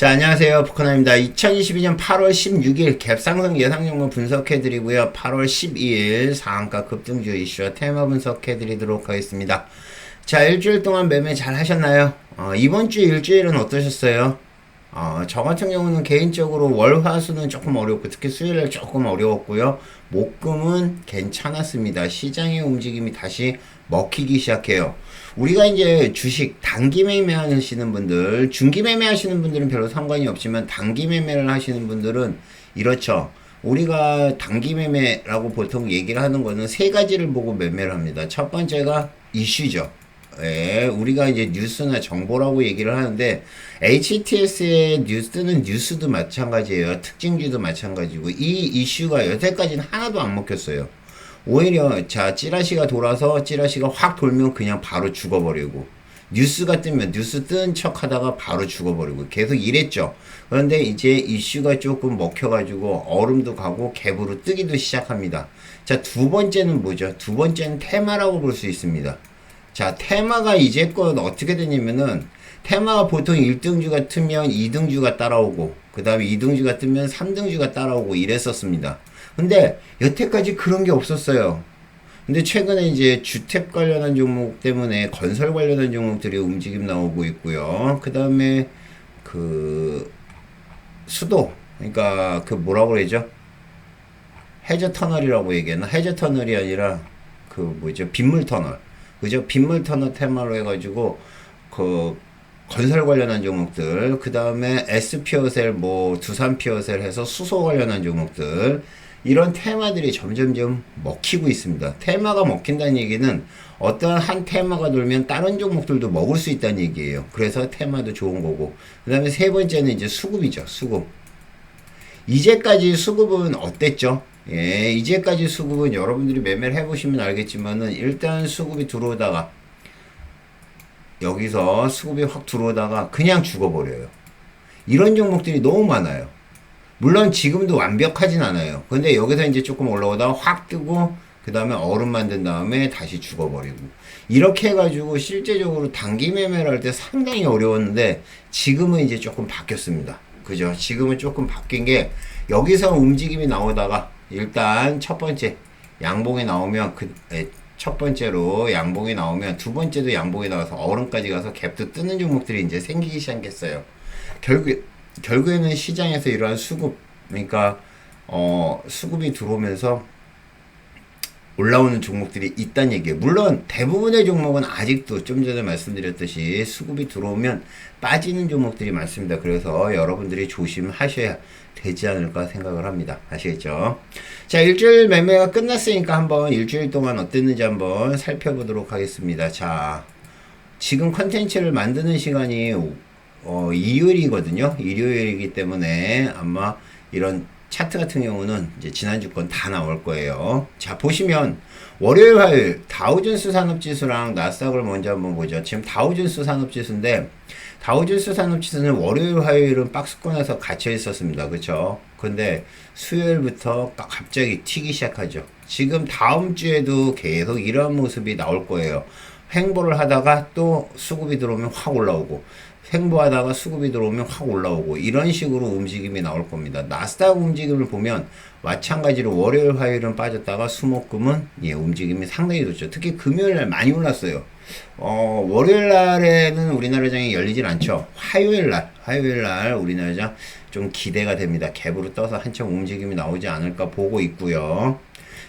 자, 안녕하세요. 북한입니다. 2022년 8월 16일 갭상승 예상 종목 분석해드리고요. 8월 12일 상한가 급등주 이슈와 테마 분석해드리도록 하겠습니다. 자, 일주일 동안 매매 잘 하셨나요? 이번 주 일주일은 어떠셨어요? 저 같은 경우는 개인적으로 월, 화, 수는 조금 어렵고 특히 수요일날 조금 어려웠고요. 목금은 괜찮았습니다. 시장의 움직임이 다시 먹히기 시작해요. 우리가 이제 주식 단기 매매 하시는 분들, 중기 매매 하시는 분들은 별로 상관이 없지만 단기 매매를 하시는 분들은 이렇죠. 우리가 단기 매매라고 보통 얘기를 하는 거는 세 가지를 보고 매매를 합니다. 첫 번째가 이슈죠. 예, 우리가 이제 뉴스나 정보라고 얘기를 하는데 HTS의 뉴스는 뉴스도 마찬가지예요. 특징주도 마찬가지고 이 이슈가 여태까지는 하나도 안 먹혔어요. 오히려 자 찌라시가 돌아서 찌라시가 확 돌면 그냥 바로 죽어버리고 뉴스가 뜨면 뉴스 뜬 척 하다가 바로 죽어버리고 계속 이랬죠. 그런데 이제 이슈가 조금 먹혀가지고 얼음도 가고 갭으로 뜨기도 시작합니다. 자, 두 번째는 뭐죠? 두 번째는 테마라고 볼 수 있습니다. 자, 테마가 이제껏 어떻게 되냐면은 테마가 보통 1등주가 뜨면 2등주가 따라오고 그 다음에 2등주가 뜨면 3등주가 따라오고 이랬었습니다. 근데 여태까지 그런 게 없었어요. 근데 최근에 이제 주택 관련한 종목 때문에 건설 관련한 종목들이 움직임 나오고 있고요. 그 다음에 그 수도, 그러니까 그 뭐라고 그러죠? 해저 터널이라고 얘기했나? 해저 터널이 아니라 그 뭐죠? 빗물 터널. 그죠? 빗물 터널 테마로 해가지고 그 건설 관련한 종목들, 그 다음에 SP어셀, 뭐 두산피어셀 해서 수소 관련한 종목들, 이런 테마들이 점점점 먹히고 있습니다. 테마가 먹힌다는 얘기는 어떤 한 테마가 돌면 다른 종목들도 먹을 수 있다는 얘기예요. 그래서 테마도 좋은 거고. 그 다음에 세 번째는 이제 수급이죠. 수급. 이제까지 수급은 어땠죠? 예, 이제까지 수급은 여러분들이 매매를 해보시면 알겠지만은 일단 수급이 들어오다가 여기서 수급이 확 들어오다가 그냥 죽어버려요. 이런 종목들이 너무 많아요. 물론 지금도 완벽하진 않아요. 근데 여기서 이제 조금 올라오다가 확 뜨고 그 다음에 얼음 만든 다음에 다시 죽어버리고 이렇게 해가지고 실제적으로 단기 매매를 할 때 상당히 어려웠는데 지금은 이제 조금 바뀌었습니다. 그죠? 지금은 조금 바뀐 게 여기서 움직임이 나오다가 일단 첫 번째 양봉이 나오면 첫 번째로 양봉이 나오면 두 번째도 양봉이 나와서 얼음까지 가서 갭도 뜨는 종목들이 이제 생기기 시작했어요. 결국에는 시장에서 이러한 수급, 그러니까 수급이 들어오면서 올라오는 종목들이 있다는 얘기예요. 물론 대부분의 종목은 아직도 좀 전에 말씀드렸듯이 수급이 들어오면 빠지는 종목들이 많습니다. 그래서 여러분들이 조심하셔야 되지 않을까 생각을 합니다. 아시겠죠? 자, 일주일 매매가 끝났으니까 한번 일주일 동안 어땠는지 한번 살펴보도록 하겠습니다. 자, 지금 컨텐츠를 만드는 시간이 일요일이거든요. 일요일이기 때문에 아마 이런 차트 같은 경우는 이제 지난주 건 다 나올 거예요. 자, 보시면 월요일, 화요일 다우존스 산업지수랑 나스닥을 먼저 한번 보죠. 지금 다우존스 산업지수인데 다우존스 산업지수는 월요일, 화요일은 박스권에서 갇혀 있었습니다. 그렇죠? 근데 수요일부터 갑자기 튀기 시작하죠. 지금 다음 주에도 계속 이런 모습이 나올 거예요. 횡보를 하다가 또 수급이 들어오면 확 올라오고 횡보하다가 수급이 들어오면 확 올라오고 이런 식으로 움직임이 나올 겁니다. 나스닥 움직임을 보면 마찬가지로 월요일, 화요일은 빠졌다가 수목금은 움직임이 상당히 좋죠. 특히 금요일날 많이 올랐어요. 월요일날에는 우리나라장이 열리질 않죠. 화요일날 우리나라장 좀 기대가 됩니다. 갭으로 떠서 한참 움직임이 나오지 않을까 보고 있고요.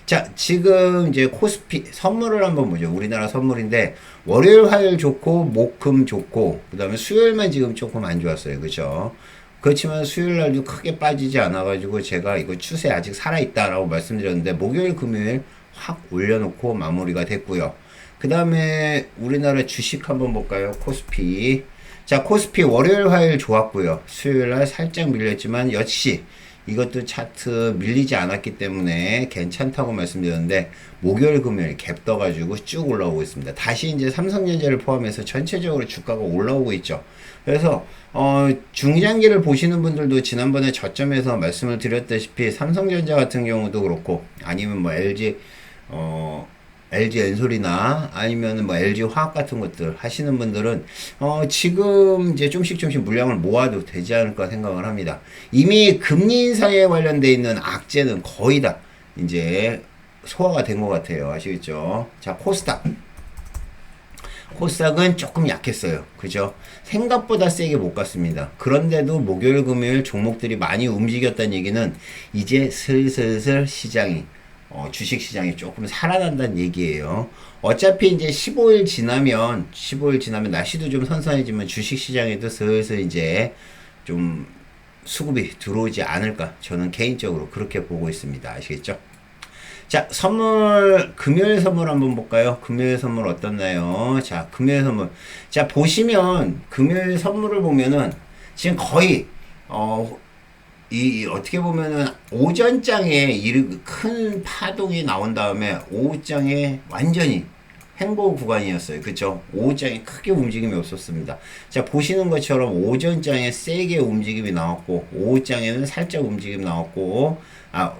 자, 지금 이제 코스피 선물을 한번 보죠. 우리나라 선물인데 월요일, 화요일 좋고 목금 좋고 그 다음에 수요일만 지금 조금 안 좋았어요. 그죠? 그렇지만 수요일 날도 크게 빠지지 않아 가지고 제가 이거 추세 아직 살아있다 라고 말씀드렸는데 목요일, 금요일 확 올려놓고 마무리가 됐고요. 그 다음에 우리나라 주식 한번 볼까요? 코스피. 자, 코스피 월요일, 화요일 좋았고요. 수요일 날 살짝 밀렸지만 역시 이것도 차트 밀리지 않았기 때문에 괜찮다고 말씀드렸는데 목요일, 금요일 갭 떠가지고 쭉 올라오고 있습니다. 다시 이제 삼성전자를 포함해서 전체적으로 주가가 올라오고 있죠. 그래서 중장기를 보시는 분들도 지난번에 저점에서 말씀을 드렸다시피 삼성전자 같은 경우도 그렇고 아니면 뭐 LG LG 엔솔이나 아니면 뭐 LG 화학 같은 것들 하시는 분들은 지금 이제 좀씩 물량을 모아도 되지 않을까 생각을 합니다. 이미 금리 인상에 관련돼 있는 악재는 거의 다 이제 소화가 된 것 같아요. 아시겠죠? 자, 코스닥은 조금 약했어요. 그죠? 생각보다 세게 못 갔습니다. 그런데도 목요일, 금요일 종목들이 많이 움직였다는 얘기는 이제 슬슬 시장이 주식 시장이 조금 살아난다는 얘기예요. 어차피 이제 15일 지나면 날씨도 좀 선선해지면 주식 시장에도 슬슬 이제 좀 수급이 들어오지 않을까. 저는 개인적으로 그렇게 보고 있습니다. 아시겠죠? 자, 금요일 선물 한번 볼까요? 금요일 선물 어떻나요? 자, 금요일 선물. 자, 보시면, 금요일 선물을 보면은, 지금 거의, 어떻게 보면은, 오전장에 큰 파동이 나온 다음에, 오후장에 완전히 횡보 구간이었어요. 그쵸? 오후장에 크게 움직임이 없었습니다. 자, 보시는 것처럼 오전장에 세게 움직임이 나왔고, 오후장에는 살짝 움직임 나왔고,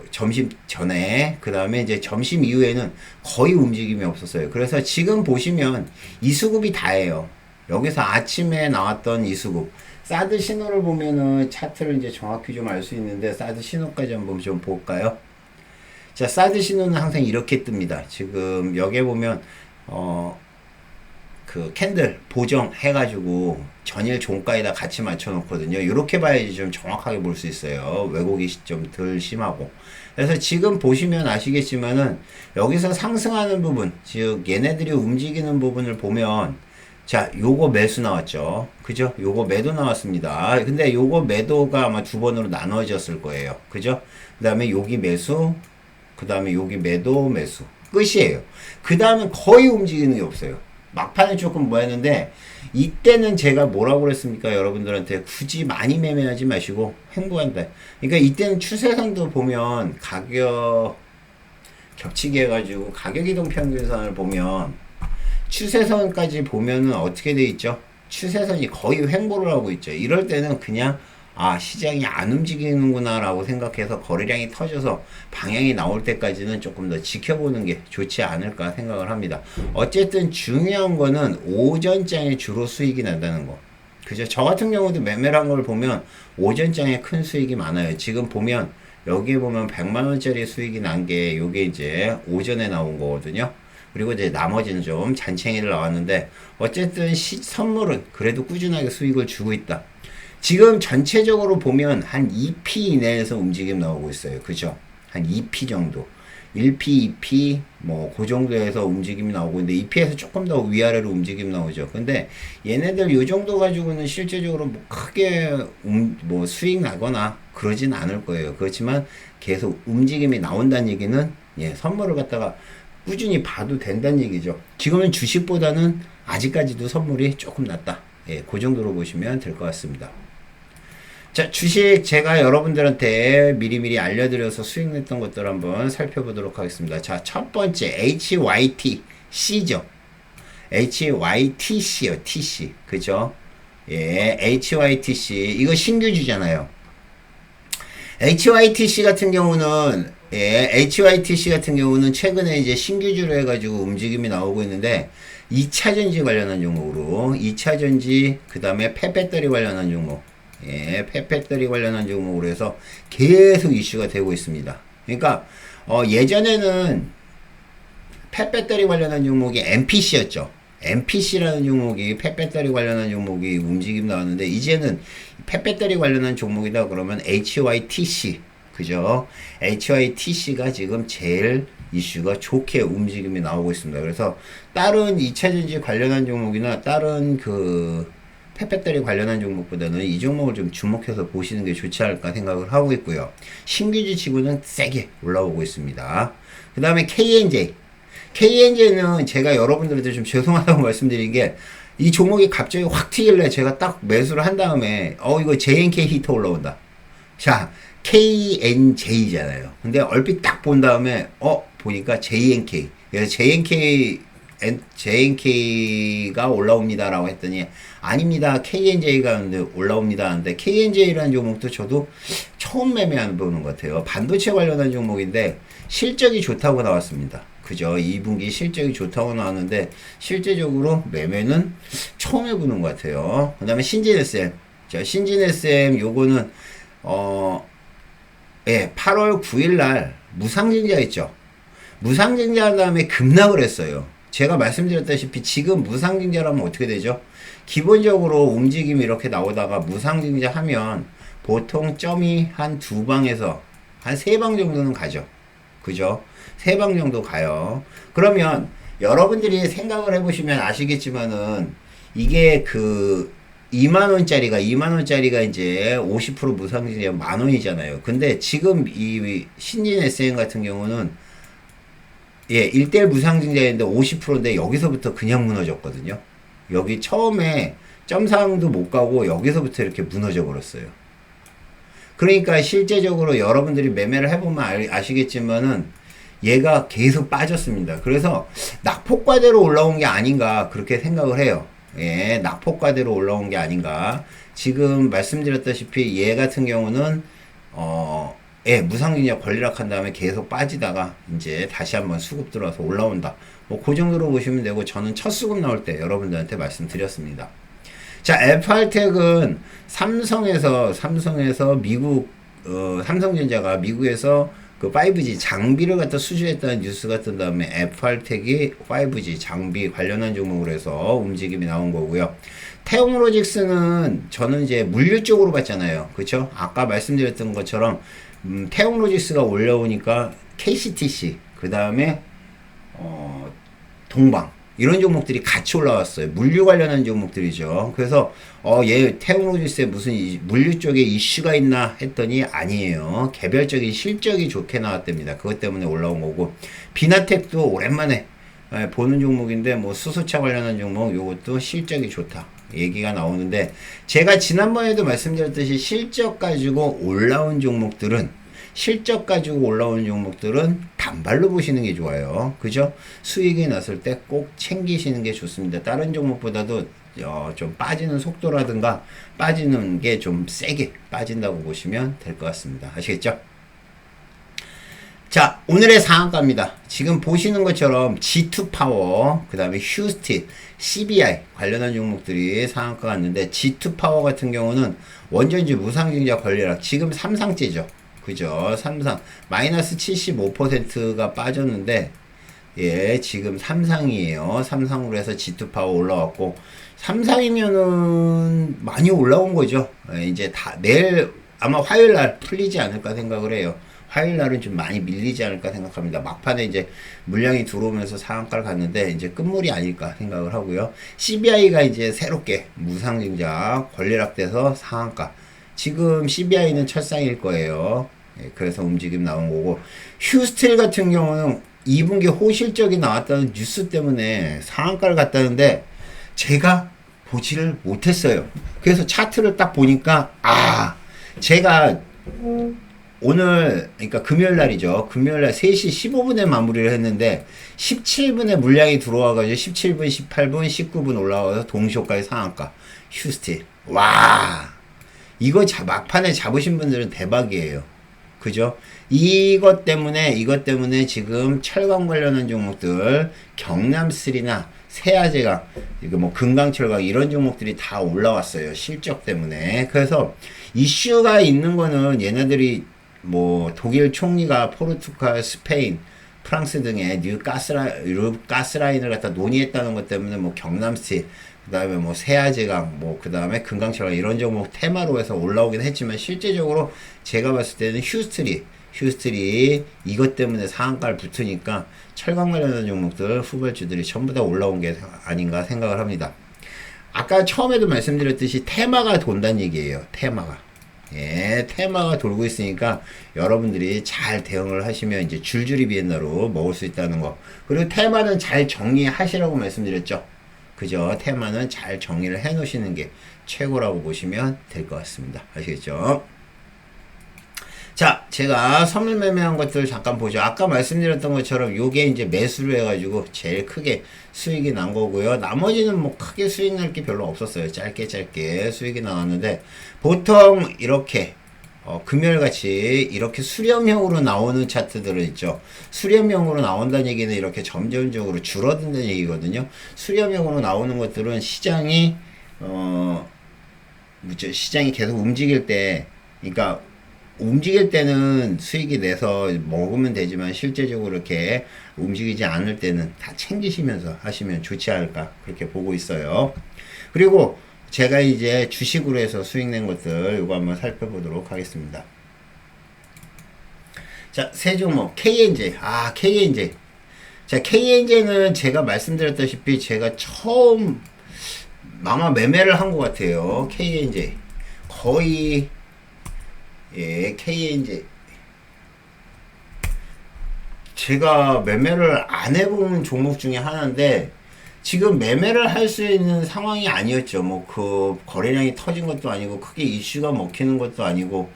점심 전에, 그 다음에 이제 점심 이후에는 거의 움직임이 없었어요. 그래서 지금 보시면 이수급이 다예요. 여기서 아침에 나왔던 이수급. 사드 신호를 보면은 차트를 이제 정확히 좀 알 수 있는데, 사드 신호까지 한번 좀 볼까요? 자, 사드 신호는 항상 이렇게 뜹니다. 지금 여기에 보면, 그 캔들 보정 해가지고 전일 종가에다 같이 맞춰 놓거든요. 이렇게 봐야지 좀 정확하게 볼 수 있어요. 왜곡이 좀 덜 심하고. 그래서 지금 보시면 아시겠지만은 여기서 상승하는 부분, 즉 얘네들이 움직이는 부분을 보면, 자, 요거 매수 나왔죠. 그죠? 요거 매도 나왔습니다. 근데 요거 매도가 아마 두 번으로 나눠졌을 거예요. 그죠? 그 다음에 여기 매수, 그 다음에 여기 매도, 매수. 끝이에요. 그 다음에 거의 움직이는 게 없어요. 막판에 조금 뭐 했는데, 이때는 제가 뭐라고 그랬습니까? 여러분들한테 굳이 많이 매매하지 마시고 횡보한다. 그러니까 이때는 추세선도 보면 가격 겹치기 해가지고 가격 이동 평균선을 보면 추세선까지 보면은 어떻게 돼 있죠? 추세선이 거의 횡보를 하고 있죠. 이럴 때는 그냥 시장이 안 움직이는구나 라고 생각해서 거래량이 터져서 방향이 나올 때까지는 조금 더 지켜보는 게 좋지 않을까 생각을 합니다. 어쨌든 중요한 거는 오전장에 주로 수익이 난다는 거. 그죠? 저 같은 경우도 매매를 한 걸 보면 오전장에 큰 수익이 많아요. 지금 보면 여기에 보면 100만원짜리 수익이 난 게 요게 이제 오전에 나온 거거든요. 그리고 이제 나머지는 좀 잔챙이를 나왔는데, 어쨌든 선물은 그래도 꾸준하게 수익을 주고 있다. 지금 전체적으로 보면 한 2p 이내에서 움직임 나오고 있어요. 그죠? 한 2p 정도. 1p, 2p, 그 정도에서 움직임이 나오고 있는데, 2p에서 조금 더 위아래로 움직임 나오죠. 근데 얘네들 요 정도 가지고는 실제적으로 크게, 수익 나거나 그러진 않을 거예요. 그렇지만 계속 움직임이 나온다는 얘기는, 선물을 갖다가 꾸준히 봐도 된다는 얘기죠. 지금은 주식보다는 아직까지도 선물이 조금 낫다. 그 정도로 보시면 될 것 같습니다. 자, 주식 제가 여러분들한테 미리미리 알려드려서 수익 냈던 것들 한번 살펴보도록 하겠습니다. 자, 첫 번째 HYTC죠. HYTC요. TC. 그죠? HYTC. 이거 신규주잖아요. HYTC 같은 경우는 최근에 이제 신규주로 해가지고 움직임이 나오고 있는데, 2차전지 관련한 종목으로, 2차전지, 그 다음에 폐배터리 관련한 종목, 폐배터리 관련한 종목으로 해서 계속 이슈가 되고 있습니다. 그러니까, 예전에는 폐배터리 관련한 종목이 MPC였죠. MPC라는 종목이 폐배터리 관련한 종목이 움직임 나왔는데, 이제는 폐배터리 관련한 종목이다 그러면 HYTC, 그죠? HYTC가 지금 제일 이슈가 좋게 움직임이 나오고 있습니다. 그래서 다른 2차전지 관련한 종목이나 다른 폐배터리 관련한 종목보다는 이 종목을 좀 주목해서 보시는 게 좋지 않을까 생각을 하고 있고요. 신규주 치고는 세게 올라오고 있습니다. 그 다음에 KNJ는 제가 여러분들한테 좀 죄송하다고 말씀드린 게, 이 종목이 갑자기 확 튀길래 제가 딱 매수를 한 다음에 이거 JNK 히터 올라온다. 자, KNJ잖아요. 근데 얼핏 딱 본 다음에 보니까 JNK. 그래서 JNK가 올라옵니다라고 했더니, 아닙니다. KNJ가 올라옵니다 하는데, KNJ라는 종목도 저도 처음 매매하는 보는 것 같아요. 반도체 관련한 종목인데 실적이 좋다고 나왔습니다. 그죠? 2분기 실적이 좋다고 나왔는데 실제적으로 매매는 처음 해보는 것 같아요. 그 다음에 신진 SM. 자, 신진 SM 요거는 예, 8월 9일 날 무상증자 했죠. 무상증자 한 다음에 급락을 했어요. 제가 말씀드렸다시피 지금 무상증자라면 어떻게 되죠? 기본적으로 움직임이 이렇게 나오다가 무상증자 하면 보통 점이 한 두 방에서 한 세 방 정도는 가죠. 그죠? 세 방 정도 가요. 그러면 여러분들이 생각을 해보시면 아시겠지만은 이게 그 2만원짜리가 이제 50% 무상증자 만원이잖아요. 근데 지금 이 신진 SM 같은 경우는 예, 1대1 무상증자인데 50%인데 여기서부터 그냥 무너졌거든요. 여기 처음에 점상도 못 가고 여기서부터 이렇게 무너져 버렸어요. 그러니까 실제적으로 여러분들이 매매를 해보면 아시겠지만은 얘가 계속 빠졌습니다. 그래서 낙폭과대로 올라온 게 아닌가 그렇게 생각을 해요. 예, 낙폭과대로 올라온 게 아닌가. 지금 말씀드렸다시피 얘 같은 경우는 예, 무상증자 권리락한 다음에 계속 빠지다가 이제 다시 한번 수급 들어와서 올라온다. 뭐 그 정도로 보시면 되고 저는 첫 수급 나올 때 여러분들한테 말씀드렸습니다. 자, FR텍은 삼성에서 미국 삼성전자가 미국에서 그 5G 장비를 갖다 수주했다는 뉴스가 뜬 다음에 FR텍이 5G 장비 관련한 종목으로 해서 움직임이 나온 거고요. 태용로직스는 저는 이제 물류 쪽으로 봤잖아요. 그쵸? 아까 말씀드렸던 것처럼 태용로직스가 올라오니까 KCTC 그 다음에 동방 이런 종목들이 같이 올라왔어요. 물류 관련한 종목들이죠. 그래서 얘 태용로직스에 무슨 물류 쪽에 이슈가 있나 했더니 아니에요. 개별적인 실적이 좋게 나왔답니다. 그것 때문에 올라온 거고 비나텍도 오랜만에 보는 종목인데 뭐 수소차 관련한 종목 요것도 실적이 좋다 얘기가 나오는데 제가 지난번에도 말씀드렸듯이 실적 가지고 올라온 종목들은 단발로 보시는 게 좋아요. 그죠? 수익이 났을 때 꼭 챙기시는 게 좋습니다. 다른 종목보다도 좀 빠지는 속도라든가 빠지는 게 좀 세게 빠진다고 보시면 될 것 같습니다. 아시겠죠? 자, 오늘의 상한가입니다. 지금 보시는 것처럼 G2파워, 그 다음에 휴스틸, CBI 관련한 종목들이 상한가 갔는데 G2파워 같은 경우는 원전지 무상증자 권리락 지금 삼상째죠. 그죠? 삼상 마이너스 75%가 빠졌는데 예, 지금 삼상이에요. 삼상으로 해서 G2파워 올라왔고 삼상이면은 많이 올라온 거죠. 예, 이제 다 내일 아마 화요일 날 풀리지 않을까 생각을 해요. 화요일 날은 좀 많이 밀리지 않을까 생각합니다. 막판에 이제 물량이 들어오면서 상한가를 갔는데 이제 끝물이 아닐까 생각을 하고요. CBI가 이제 새롭게 무상증자 권리락돼서 상한가. 지금 CBI는 철상일 거예요. 예, 그래서 움직임 나온 거고 휴스틸 같은 경우는 2분기 호실적이 나왔다는 뉴스 때문에 상한가를 갔다는데 제가 보지를 못했어요. 그래서 차트를 딱 보니까 제가 오늘 그러니까 금요일 날이죠. 금요일 날 3시 15분에 마무리를 했는데 17분에 물량이 들어와 가지고 17분, 18분, 19분 올라와서 동시호가의 상한가 휴스틸. 와, 이거 막판에 잡으신 분들은 대박이에요. 그죠? 이것 때문에 지금 철강 관련한 종목들, 경남스리나 세아제강, 이거 뭐 금강철강 이런 종목들이 다 올라왔어요. 실적 때문에. 그래서 이슈가 있는 거는 얘네들이 뭐 독일 총리가 포르투갈, 스페인, 프랑스 등의 뉴 가스라인을 갖다 논의했다는 것 때문에 뭐 경남스틸, 그 다음에 뭐 세아제강, 뭐 그 다음에 금강철강 이런 종목 테마로 해서 올라오긴 했지만 실제적으로 제가 봤을 때는 휴스틸이 이것 때문에 상한가를 붙으니까 철강 관련한 종목들 후발주들이 전부 다 올라온 게 아닌가 생각을 합니다. 아까 처음에도 말씀드렸듯이 테마가 돈다는 얘기예요. 예, 테마가 돌고 있으니까 여러분들이 잘 대응을 하시면 이제 줄줄이 비엔나로 먹을 수 있다는 거. 그리고 테마는 잘 정리하시라고 말씀드렸죠. 그죠? 테마는 잘 정리를 해 놓으시는 게 최고라고 보시면 될 것 같습니다. 아시겠죠? 자, 제가 선물 매매한 것들 잠깐 보죠. 아까 말씀드렸던 것처럼 요게 이제 매수를 해가지고 제일 크게 수익이 난 거고요. 나머지는 뭐 크게 수익 날 게 별로 없었어요. 짧게 수익이 나왔는데 보통 이렇게 금요일같이 이렇게 수렴형으로 나오는 차트들은 있죠. 수렴형으로 나온다는 얘기는 이렇게 점점적으로 줄어든다는 얘기거든요. 수렴형으로 나오는 것들은 시장이 시장이 계속 움직일 때, 그러니까 움직일 때는 수익이 내서 먹으면 되지만 실제적으로 이렇게 움직이지 않을 때는 다 챙기시면서 하시면 좋지 않을까 그렇게 보고 있어요. 그리고 제가 이제 주식으로 해서 수익 낸 것들 이거 한번 살펴보도록 하겠습니다. 자, 세 종목 KNJ. KNJ. 자, KNJ는 제가 말씀드렸다시피 제가 처음 아마 매매를 한 것 같아요. KNJ 거의 KNJ 제가 매매를 안 해본 종목 중에 하나인데 지금 매매를 할 수 있는 상황이 아니었죠. 뭐 그 거래량이 터진 것도 아니고 크게 이슈가 먹히는 것도 아니고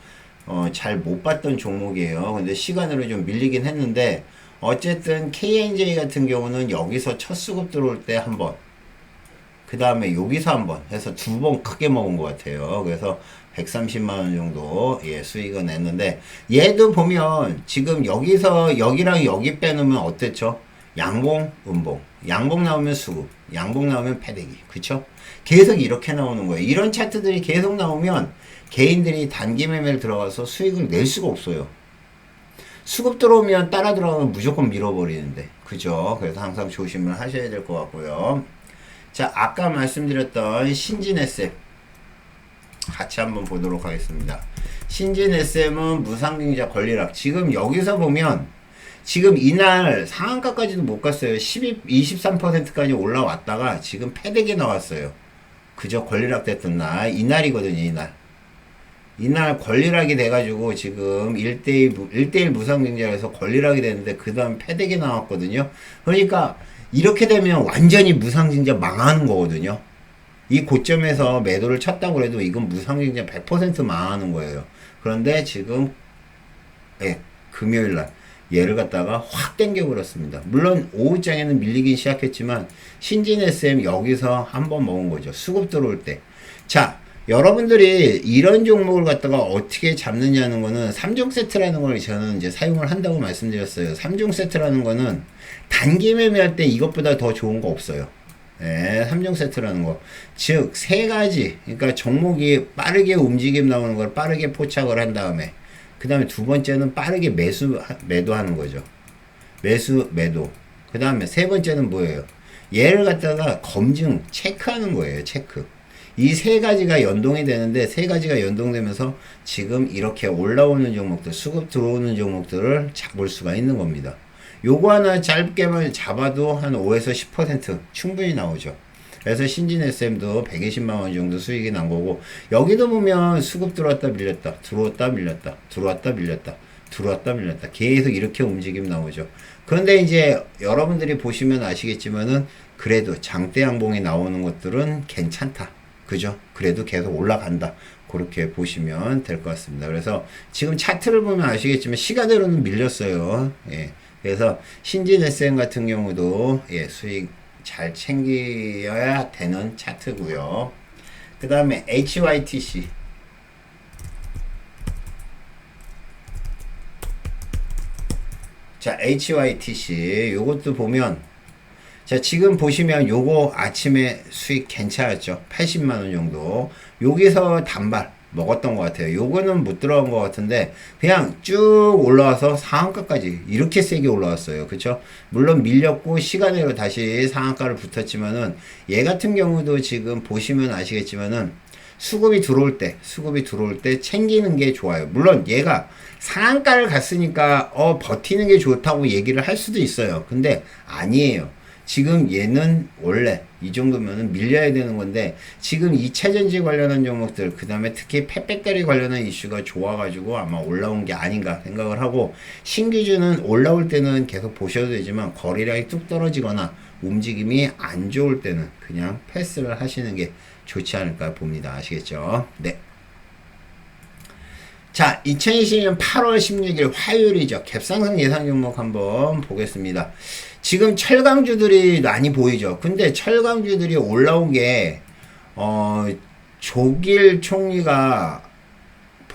잘 못 봤던 종목이에요. 근데 시간으로 좀 밀리긴 했는데 어쨌든 KNJ 같은 경우는 여기서 첫 수급 들어올 때 한 번, 그 다음에 여기서 한 번 해서 두 번 크게 먹은 것 같아요. 그래서 130만원 정도 수익을 냈는데 얘도 보면 지금 여기서 여기랑 여기 빼놓으면 어땠죠? 양봉, 음봉, 양봉 나오면 수급, 양봉 나오면 패대기, 그쵸? 계속 이렇게 나오는 거예요. 이런 차트들이 계속 나오면 개인들이 단기 매매를 들어가서 수익을 낼 수가 없어요. 수급 들어오면 따라 들어가면 무조건 밀어버리는데, 그죠? 그래서 항상 조심을 하셔야 될 것 같고요. 자, 아까 말씀드렸던 신진 SM 같이 한번 보도록 하겠습니다. 신진 SM은 무상증자 권리락. 지금 여기서 보면 지금 이날 상한가까지도 못 갔어요. 23%까지 올라왔다가 지금 패대기 나왔어요. 그저 권리락 됐던 날, 이날이거든요, 이날 권리락이 돼가지고 지금 1대1 무상증자에서 권리락이 됐는데 그 다음 패대기 나왔거든요. 그러니까 이렇게 되면 완전히 무상증자 망하는 거거든요. 이 고점에서 매도를 쳤다고 해도 이건 무상증자 100% 망하는 거예요. 그런데 지금 금요일날 얘를 갖다가 확 당겨버렸습니다. 물론 오후장에는 밀리긴 시작했지만 신진 SM 여기서 한번 먹은 거죠. 수급 들어올 때. 자, 여러분들이 이런 종목을 갖다가 어떻게 잡느냐는 거는 3종 세트라는 걸 저는 이제 사용을 한다고 말씀드렸어요. 3종 세트라는 거는 단기 매매할 때 이것보다 더 좋은 거 없어요. 3종 세트라는 거. 즉, 세 가지. 그러니까 종목이 빠르게 움직임 나오는 걸 빠르게 포착을 한 다음에, 그 다음에 두 번째는 빠르게 매도하는 거죠. 매도. 그 다음에 세 번째는 뭐예요? 얘를 갖다가 검증, 체크하는 거예요. 체크. 이 세 가지가 연동이 되는데, 세 가지가 연동되면서 지금 이렇게 올라오는 종목들, 수급 들어오는 종목들을 잡을 수가 있는 겁니다. 요거 하나 짧게만 잡아도 한 5에서 10% 충분히 나오죠. 그래서 신진 SM도 120만원 정도 수익이 난 거고, 여기도 보면 수급 들어왔다 밀렸다, 들어왔다 밀렸다, 들어왔다 밀렸다, 들어왔다 밀렸다. 계속 이렇게 움직임 나오죠. 그런데 이제 여러분들이 보시면 아시겠지만은 그래도 장대 양봉이 나오는 것들은 괜찮다. 그죠? 그래도 계속 올라간다. 그렇게 보시면 될 것 같습니다. 그래서 지금 차트를 보면 아시겠지만 시간으로는 밀렸어요. 그래서 신진 SM 같은 경우도 수익 잘 챙겨야 되는 차트고요. 그 다음에 HYTC. 자, HYTC 요것도 보면, 자, 지금 보시면 요거 아침에 수익 괜찮았죠. 80만원 정도. 여기서 단발 먹었던 것 같아요. 요거는 못 들어간 것 같은데 그냥 쭉 올라와서 상한가까지 이렇게 세게 올라왔어요. 그쵸? 물론 밀렸고 시간으로 다시 상한가를 붙었지만은 얘 같은 경우도 지금 보시면 아시겠지만은 수급이 들어올 때 챙기는 게 좋아요. 물론 얘가 상한가를 갔으니까 버티는 게 좋다고 얘기를 할 수도 있어요. 근데 아니에요. 지금 얘는 원래 이 정도면은 밀려야 되는 건데 지금 2차전지 관련한 종목들, 그 다음에 특히 펫배터리 관련한 이슈가 좋아가지고 아마 올라온 게 아닌가 생각을 하고, 신규주는 올라올 때는 계속 보셔도 되지만 거래량이 뚝 떨어지거나 움직임이 안 좋을 때는 그냥 패스를 하시는 게 좋지 않을까 봅니다. 아시겠죠? 네. 자, 2022년 8월 16일 화요일이죠. 갭상승 예상 종목 한번 보겠습니다. 지금 철강주들이 많이 보이죠. 근데 철강주들이 올라온 게 조길 총리가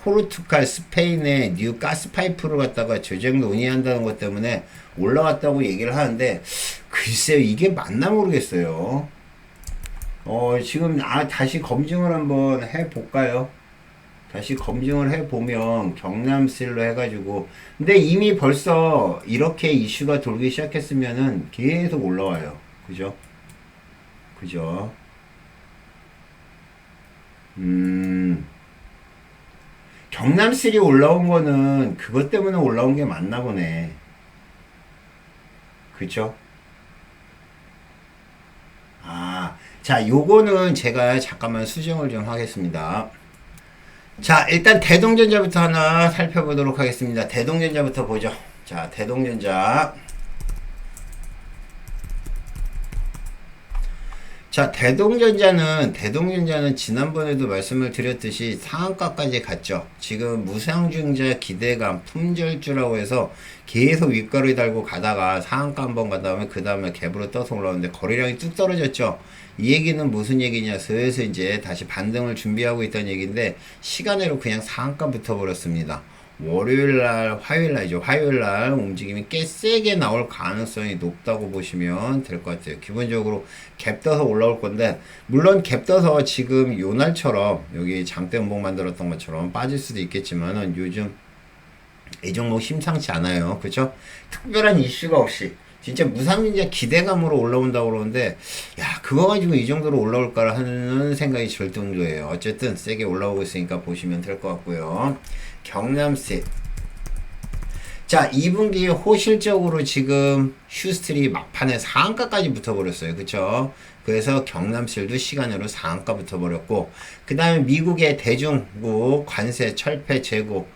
포르투갈, 스페인의 뉴 가스파이프를 갖다가 조정 논의한다는 것 때문에 올라왔다고 얘기를 하는데, 글쎄요, 이게 맞나 모르겠어요. 지금, 다시 검증을 한번 해볼까요? 다시 검증을 해보면, 경남실로 해가지고, 근데 이미 벌써 이렇게 이슈가 돌기 시작했으면은 계속 올라와요. 그죠? 그죠? 경남실이 올라온 거는 그것 때문에 올라온 게 맞나 보네. 그죠? 자, 요거는 제가 잠깐만 수정을 좀 하겠습니다. 자, 일단 대동전자부터 하나 살펴보도록 하겠습니다. 대동전자부터 보죠. 자, 대동전자. 자, 대동전자는 지난번에도 말씀을 드렸듯이 상한가까지 갔죠. 지금 무상증자 기대감, 품절주라고 해서 계속 윗거리 달고 가다가 상한가 한번 간 다음에 그 다음에 갭으로 떠서 올라오는데 거래량이 뚝 떨어졌죠. 이 얘기는 무슨 얘기냐, 슬슬 이제 다시 반등을 준비하고 있다는 얘기인데 시간으로 그냥 상한가 붙어버렸습니다. 월요일날, 화요일날 움직임이 꽤 세게 나올 가능성이 높다고 보시면 될 것 같아요. 기본적으로 갭 떠서 올라올 건데, 물론 갭 떠서 지금 요날처럼 여기 장대 음봉 만들었던 것처럼 빠질 수도 있겠지만은 요즘 이 종목 심상치 않아요. 그쵸? 특별한 이슈가 없이 진짜 무상증자 기대감으로 올라온다고 그러는데, 야, 그거 가지고 이 정도로 올라올까 하는 생각이 들 정도예요. 어쨌든 세게 올라오고 있으니까 보시면 될 것 같고요. 경남세. 자, 2분기 호실적으로 지금 휴스트리 막판에 상한가까지 붙어버렸어요. 그쵸? 그래서 경남실도 시간으로 상한가 붙어버렸고, 그 다음에 미국의 대중국 관세 철폐 재고,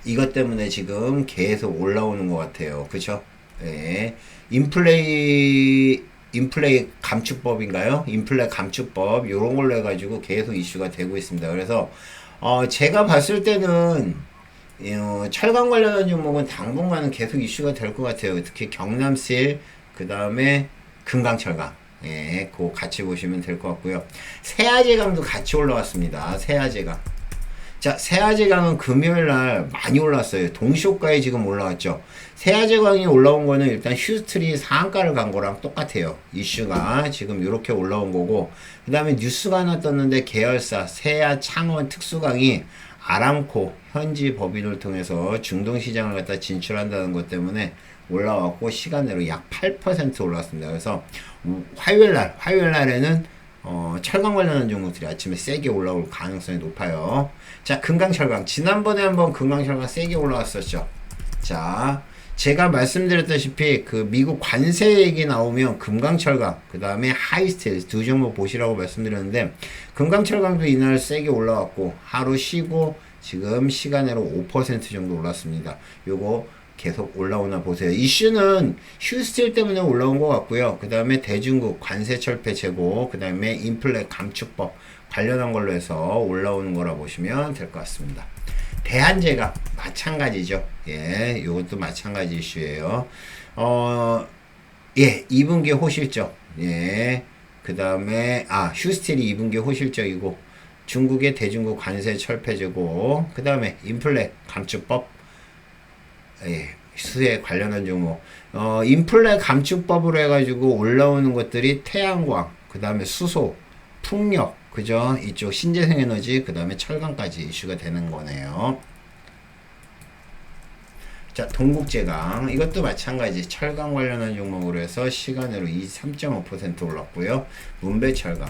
이것 때문에 지금 계속 올라오는 것 같아요. 그쵸? 네. 인플레이 감축법인가요? 인플레 감축법, 요런 걸로 해가지고 계속 이슈가 되고 있습니다. 그래서, 제가 봤을 때는, 철강 관련한 종목은 당분간은 계속 이슈가 될 것 같아요. 특히 경남실, 그 다음에 금강철강. 예, 그거 같이 보시면 될 것 같고요. 세아제강도 같이 올라왔습니다. 세아제강. 자, 세아제강은 금요일날 많이 올랐어요. 동시호가에 지금 올라왔죠. 세아제강이 올라온 거는 일단 휴스트리 상한가를 간 거랑 똑같아요. 이슈가 지금 이렇게 올라온 거고, 그 다음에 뉴스가 하나 떴는데 계열사 세아 창원 특수강이 아람코 현지 법인을 통해서 중동시장을 갖다 진출한다는 것 때문에 올라왔고, 시간으로 약 8% 올랐습니다. 그래서 화요일날에는 철강 관련한 종목들이 아침에 세게 올라올 가능성이 높아요. 자, 금강철강. 지난번에 한번 금강철강 세게 올라왔었죠. 자, 제가 말씀드렸다시피 그 미국 관세 얘기 나오면 금강철강, 그 다음에 하이스텔 두 종목 보시라고 말씀드렸는데, 금강철강도 이날 세게 올라왔고 하루 쉬고 지금 시간으로 5% 정도 올랐습니다. 요거 계속 올라오나 보세요. 이슈는 휴스틸 때문에 올라온 것 같고요. 그 다음에 대중국 관세 철폐 재고, 그 다음에 인플레 감축법 관련한 걸로 해서 올라오는 거라 보시면 될 것 같습니다. 대한제강 마찬가지죠. 예, 이것도 마찬가지 이슈예요. 예, 2분기 호실적. 예, 그 다음에 휴스틸이 2분기 호실적이고, 중국의 대중국 관세 철폐 재고, 그 다음에 인플레 감축법. 예, 수에 관련한 종목. 인플레 감축법으로 해가지고 올라오는 것들이 태양광, 그 다음에 수소, 풍력, 그죠? 이쪽 신재생에너지, 그 다음에 철강까지 이슈가 되는 거네요. 자, 동국제강. 이것도 마찬가지. 철강 관련한 종목으로 해서 시간으로 3.5% 올랐고요. 문배철강.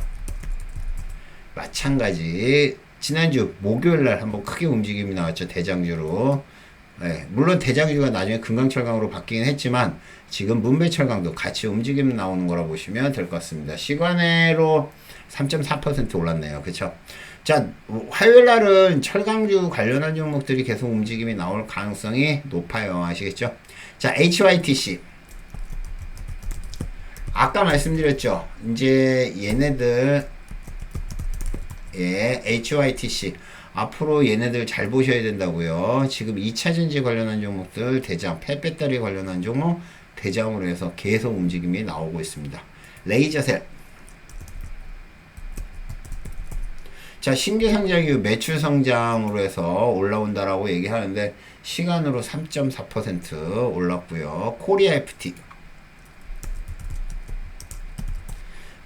마찬가지. 지난주 목요일날 한번 크게 움직임이 나왔죠. 대장주로. 네, 물론 대장주가 나중에 금강철강으로 바뀌긴 했지만 지금 문배철강도 같이 움직임 나오는 거라 보시면 될 것 같습니다. 시간으로 3.4% 올랐네요. 그쵸? 자, 화요일 날은 철강주 관련한 종목들이 계속 움직임이 나올 가능성이 높아요. 아시겠죠? 자, HYTC. 아까 말씀드렸죠? 이제 얘네들, 예, HYTC. 앞으로 얘네들 잘 보셔야 된다고요. 지금 2차전지 관련한 종목들, 대장, 폐배터리 관련한 종목, 대장으로 해서 계속 움직임이 나오고 있습니다. 레이저셀. 자, 신규 상장 이후 매출 성장으로 해서 올라온다라고 얘기하는데 시간으로 3.4% 올랐고요. 코리아 FT.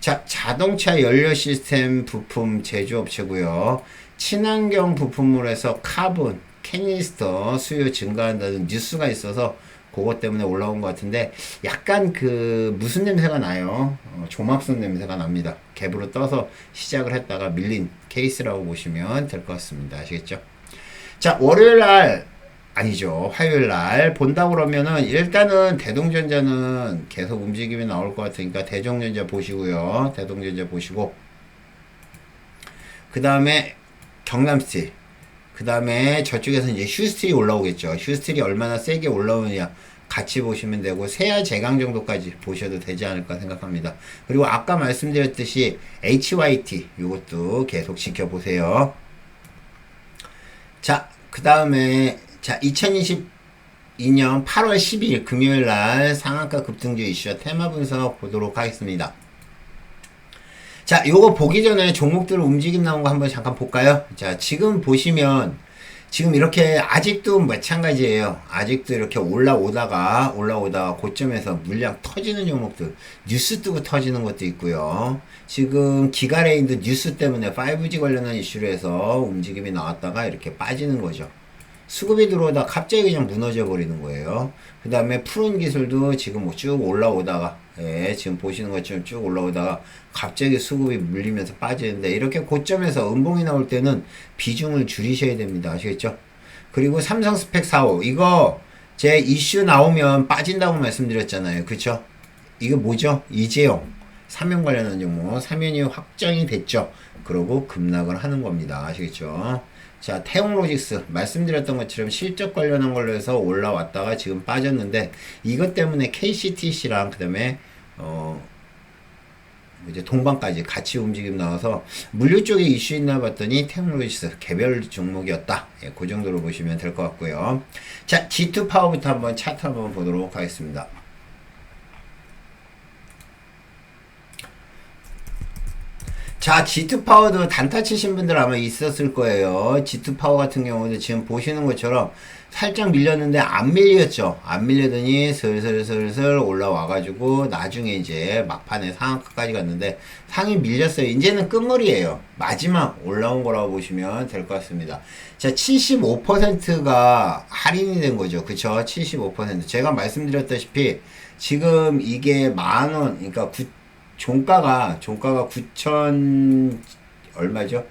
자, 자동차 연료 시스템 부품 제조업체고요. 친환경 부품으로 해서 카본, 캐니스터 수요 증가한다는 뉴스가 있어서 그것 때문에 올라온 것 같은데 약간 그 무슨 냄새가 나요? 조합선 냄새가 납니다. 갭으로 떠서 시작을 했다가 밀린 케이스라고 보시면 될 것 같습니다. 아시겠죠? 자, 월요일 날 아니죠. 화요일 날 본다 그러면은 일단은 대동전자는 계속 움직임이 나올 것 같으니까 대종전자 보시고요. 대동전자 보시고 그 다음에 경남스틸 그 다음에 저쪽에서 이제 휴스틸이 올라오겠죠. 휴스틸이 얼마나 세게 올라오느냐 같이 보시면 되고 세아 제강 정도까지 보셔도 되지 않을까 생각합니다. 그리고 아까 말씀드렸듯이 HYT 이것도 계속 지켜보세요. 자, 그 다음에 자 2022년 8월 12일 금요일 날 상한가 급등주 이슈와 테마 분석 보도록 하겠습니다. 자, 요거 보기 전에 종목들 움직임 나온 거 한번 잠깐 볼까요? 자, 지금 보시면 지금 이렇게 아직도 마찬가지예요. 아직도 이렇게 올라오다가 고점에서 물량 터지는 종목들 뉴스 뜨고 터지는 것도 있고요. 지금 기가레인도 뉴스 때문에 5G 관련한 이슈로 해서 움직임이 나왔다가 이렇게 빠지는 거죠. 수급이 들어오다 갑자기 그냥 무너져 버리는 거예요. 그 다음에 푸른 기술도 지금 쭉 올라오다가 지금 보시는 것처럼 쭉 올라오다가 갑자기 수급이 물리면서 빠지는데 이렇게 고점에서 음봉이 나올 때는 비중을 줄이셔야 됩니다. 아시겠죠? 그리고 삼성 스펙 4호 이거 제 이슈 나오면 빠진다고 말씀드렸잖아요. 그쵸? 이거 뭐죠? 이재용 사면 관련한 종목 사면이 확정이 됐죠. 그러고 급락을 하는 겁니다. 아시겠죠? 자, 태용로직스 말씀드렸던 것처럼 실적 관련한 걸로 해서 올라왔다가 지금 빠졌는데 이것 때문에 KCTC랑 그 다음에 이제 동방까지 같이 움직임 나와서 물류 쪽에 이슈 있나 봤더니 태용로직스 개별 종목이었다. 예, 그 정도로 보시면 될 것 같고요. 자, G2 파워부터 한번 차트 한번 보도록 하겠습니다. 자, G2파워도 단타 치신 분들 아마 있었을 거예요. G2파워 같은 경우도 지금 보시는 것처럼 살짝 밀렸는데 안 밀렸죠. 안 밀리더니 슬슬 올라와가지고 나중에 이제 막판에 상한가까지 갔는데 상이 밀렸어요. 이제는 끝물이에요. 마지막 올라온 거라고 보시면 될 것 같습니다. 자, 75%가 할인이 된 거죠. 그쵸? 75%. 제가 말씀드렸다시피 지금 이게 만원, 그러니까 종가가 9천 얼마죠?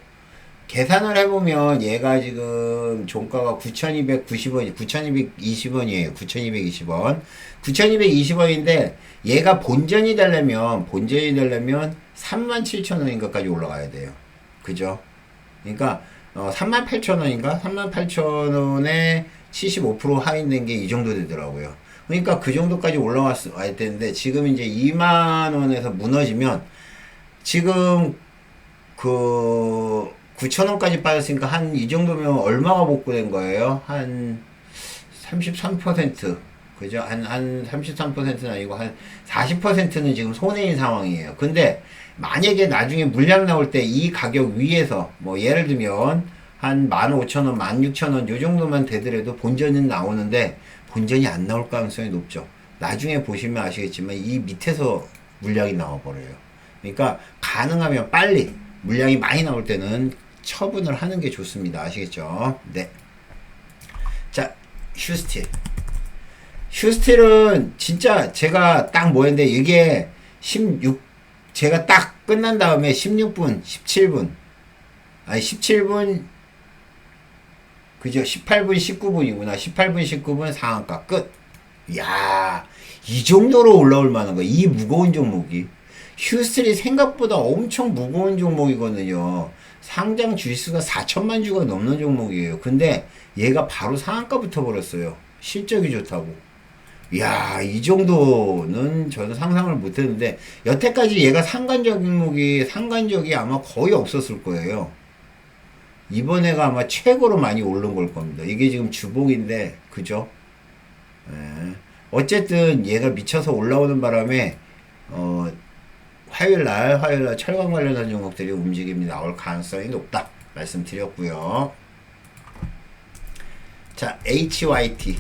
계산을 해보면 얘가 지금 종가가 9,290원, 9,220원이에요. 9,220원. 9,220원인데 얘가 본전이 되려면 37,000원인가까지 올라가야 돼요. 그죠? 그러니까 38,000원인가? 38,000원에 75% 할인된 게 이 정도 되더라고요. 그러니까 그 정도까지 올라와야 되는데 지금 이제 2만원에서 무너지면 지금 그 9,000원까지 빠졌으니까 한 이 정도면 얼마가 복구된 거예요? 한 33%. 그죠? 한 33%는 아니고 한 40%는 지금 손해인 상황이에요. 근데 만약에 나중에 물량 나올 때 이 가격 위에서 뭐 예를 들면 한 15,000원, 16,000원 요 정도만 되더라도 본전은 나오는데 본전이 안 나올 가능성이 높죠. 나중에 보시면 아시겠지만 이 밑에서 물량이 나와버려요. 그러니까 가능하면 빨리 물량이 많이 나올 때는 처분을 하는 게 좋습니다. 아시겠죠? 네. 자, 휴스틸. 휴스틸은 진짜 제가 딱 뭐였는데 이게 제가 딱 끝난 다음에 16분, 17분, 아니 17분, 그죠? 18분, 19분이구나. 18분, 19분 상한가 끝. 이야, 이 정도로 올라올 만한 거. 이 무거운 종목이. 휴스틸이 생각보다 엄청 무거운 종목이거든요. 상장 주수가 4천만 주가 넘는 종목이에요. 근데 얘가 바로 상한가 붙어버렸어요. 실적이 좋다고. 이야, 이 정도는 저는 상상을 못했는데 여태까지 얘가 상관적이 아마 거의 없었을 거예요. 이번에가 아마 최고로 많이 오른 걸 겁니다. 이게 지금 주봉인데, 그죠? 어쨌든 얘가 미쳐서 올라오는 바람에, 화요일날 철강 관련한 종목들이 움직임이 나올 가능성이 높다. 말씀드렸고요. 자, HYT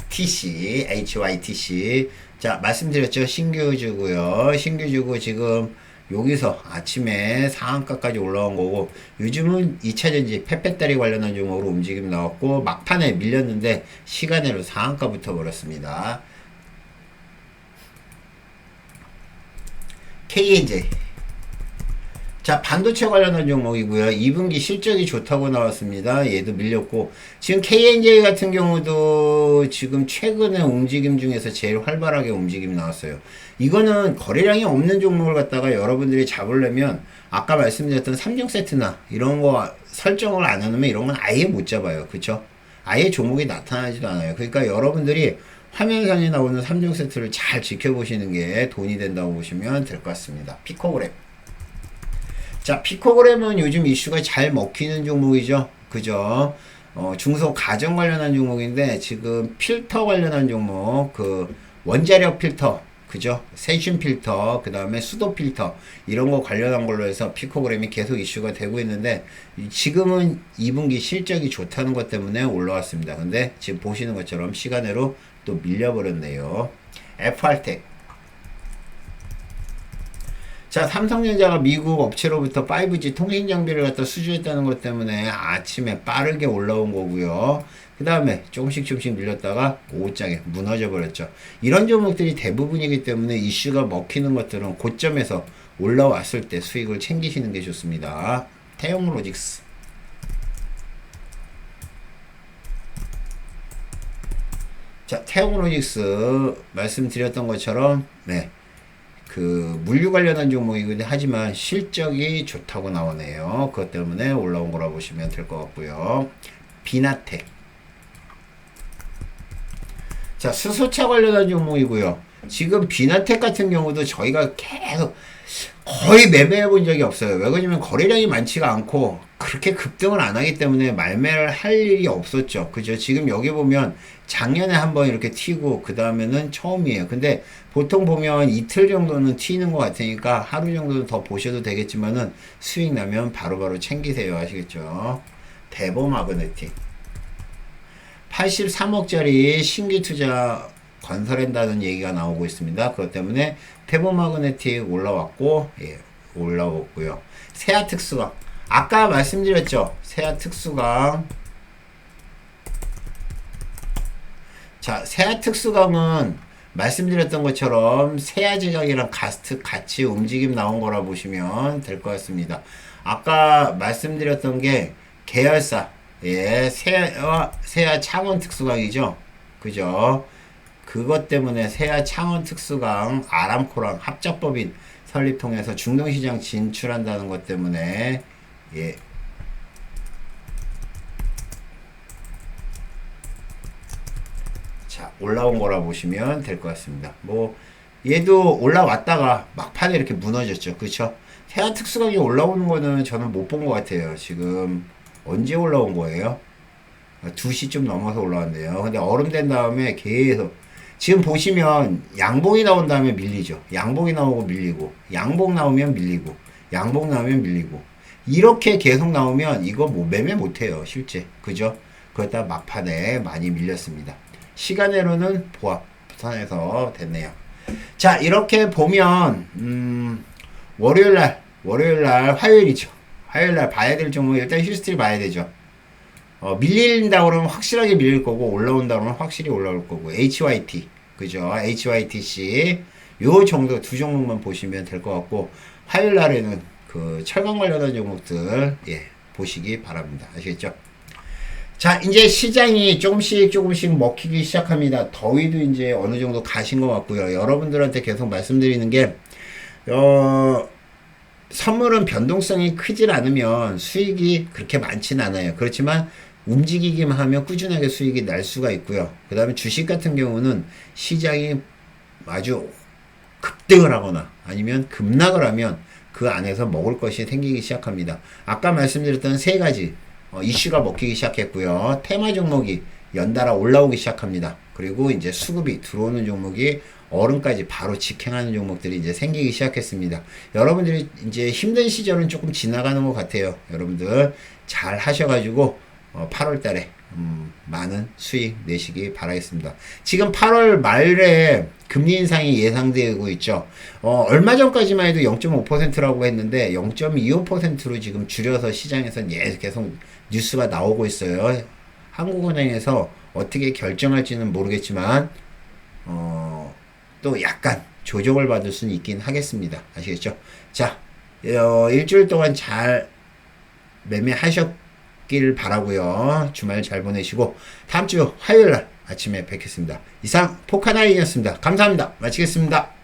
TC, HYTC. 자, 말씀드렸죠. 신규주고요. 신규주고 지금 여기서 아침에 상한가까지 올라온 거고, 요즘은 2차전지 페페다리 관련한 종목으로 움직임 나왔고, 막판에 밀렸는데 시간으로 상한가 붙어버렸습니다. KNJ. 자, 반도체 관련한 종목이고요. 2분기 실적이 좋다고 나왔습니다. 얘도 밀렸고, 지금 KNJ 같은 경우도 지금 최근에 움직임 중에서 제일 활발하게 움직임이 나왔어요. 이거는 거래량이 없는 종목을 갖다가 여러분들이 잡으려면 아까 말씀드렸던 3종 세트나 이런 거 설정을 안 해놓으면 이런 건 아예 못 잡아요. 그쵸? 아예 종목이 나타나지도 않아요. 그러니까 여러분들이 화면상에 나오는 3종 세트를 잘 지켜보시는 게 돈이 된다고 보시면 될 것 같습니다. 피코그램. 자, 피코그램은 요즘 이슈가 잘 먹히는 종목이죠. 그죠? 중소 가전 관련한 종목인데, 지금 필터 관련한 종목, 그, 원자력 필터, 그죠? 세슘 필터, 그 다음에 수도 필터, 이런 거 관련한 걸로 해서 피코그램이 계속 이슈가 되고 있는데, 지금은 2분기 실적이 좋다는 것 때문에 올라왔습니다. 근데 지금 보시는 것처럼 시간으로 또 밀려버렸네요. FR텍. 자, 삼성전자가 미국 업체로부터 5G 통신 장비를 갖다 수주했다는 것 때문에 아침에 빠르게 올라온 거고요. 그 다음에 조금씩 밀렸다가 오후장에 무너져 버렸죠. 이런 종목들이 대부분이기 때문에 이슈가 먹히는 것들은 고점에서 올라왔을 때 수익을 챙기시는 게 좋습니다. 태용로직스. 자, 태용로직스 말씀드렸던 것처럼, 네. 그 물류 관련한 종목이긴 하지만 실적이 좋다고 나오네요. 그것 때문에 올라온 거라 보시면 될 것 같고요. 비나텍. 자, 수소차 관련한 종목이고요. 지금 비나텍 같은 경우도 저희가 계속 거의 매매해 본 적이 없어요. 왜 그러냐면 거래량이 많지가 않고 그렇게 급등을 안 하기 때문에 말매를 할 일이 없었죠. 그죠? 지금 여기 보면 작년에 한번 이렇게 튀고 그 다음에는 처음이에요. 근데 보통 보면 이틀 정도는 튀는 것 같으니까 하루 정도는 더 보셔도 되겠지만은 수익 나면 바로바로 챙기세요. 아시겠죠? 대보마그네틱. 83억짜리 신규 투자 건설한다는 얘기가 나오고 있습니다. 그것 때문에 대보마그네틱 올라왔고, 예, 올라왔고요. 세아특수강. 아까 말씀드렸죠. 세아특수강. 자, 세아특수강은 말씀드렸던 것처럼 세아제약이랑 가스트 같이 움직임 나온 거라 보시면 될 것 같습니다. 아까 말씀드렸던 게 계열사, 예, 세아 창원 특수강이죠. 그죠? 그것 때문에 세아 창원 특수강 아람코랑 합작법인 설립 통해서 중동시장 진출한다는 것 때문에, 예. 자, 올라온 거라 보시면 될 것 같습니다. 뭐, 얘도 올라왔다가 막판에 이렇게 무너졌죠. 그쵸? 세아 특수강이 올라오는 거는 저는 못 본 것 같아요. 지금, 언제 올라온 거예요? 2시쯤 넘어서 올라왔네요. 근데 얼음된 다음에 계속, 지금 보시면 양봉이 나온 다음에 밀리죠. 양봉이 나오고 밀리고, 양봉 나오면 밀리고, 양봉 나오면 밀리고, 이렇게 계속 나오면 이거 뭐 매매 못해요. 실제. 그죠? 그러다 막판에 많이 밀렸습니다. 시간으로는 부산에서 됐네요. 자, 이렇게 보면 월요일날 화요일이죠. 화요일날 봐야 될 종목 일단 히스토리 봐야 되죠. 밀린다 그러면 확실하게 밀릴 거고, 올라온다 그러면 확실히 올라올 거고. HYT, 그죠? HYTC 요 정도 두 종목만 보시면 될 것 같고, 화요일 날에는 그 철강 관련한 종목들, 예, 보시기 바랍니다. 아시겠죠? 자, 이제 시장이 조금씩 먹히기 시작합니다. 더위도 이제 어느 정도 가신 것 같고요. 여러분들한테 계속 말씀드리는 게, 선물은 변동성이 크질 않으면 수익이 그렇게 많진 않아요. 그렇지만 움직이기만 하면 꾸준하게 수익이 날 수가 있고요. 그 다음에 주식 같은 경우는 시장이 아주 급등을 하거나 아니면 급락을 하면 그 안에서 먹을 것이 생기기 시작합니다. 아까 말씀드렸던 세 가지 이슈가 먹히기 시작했고요. 테마 종목이 연달아 올라오기 시작합니다. 그리고 이제 수급이 들어오는 종목이 얼음까지 바로 직행하는 종목들이 이제 생기기 시작했습니다. 여러분들이 이제 힘든 시절은 조금 지나가는 것 같아요. 여러분들 잘 하셔가지고 8월 달에 많은 수익 내시기 바라겠습니다. 지금 8월 말에 금리 인상이 예상되고 있죠. 얼마 전까지만 해도 0.5%라고 했는데 0.25%로 지금 줄여서 시장에서 계속 뉴스가 나오고 있어요. 한국은행에서 어떻게 결정할지는 모르겠지만 또 약간 조정을 받을 수는 있긴 하겠습니다. 아시겠죠? 자, 일주일 동안 잘 매매하셨길 바라고요. 주말 잘 보내시고 다음 주 화요일 날 아침에 뵙겠습니다. 이상 포카나인이었습니다. 감사합니다. 마치겠습니다.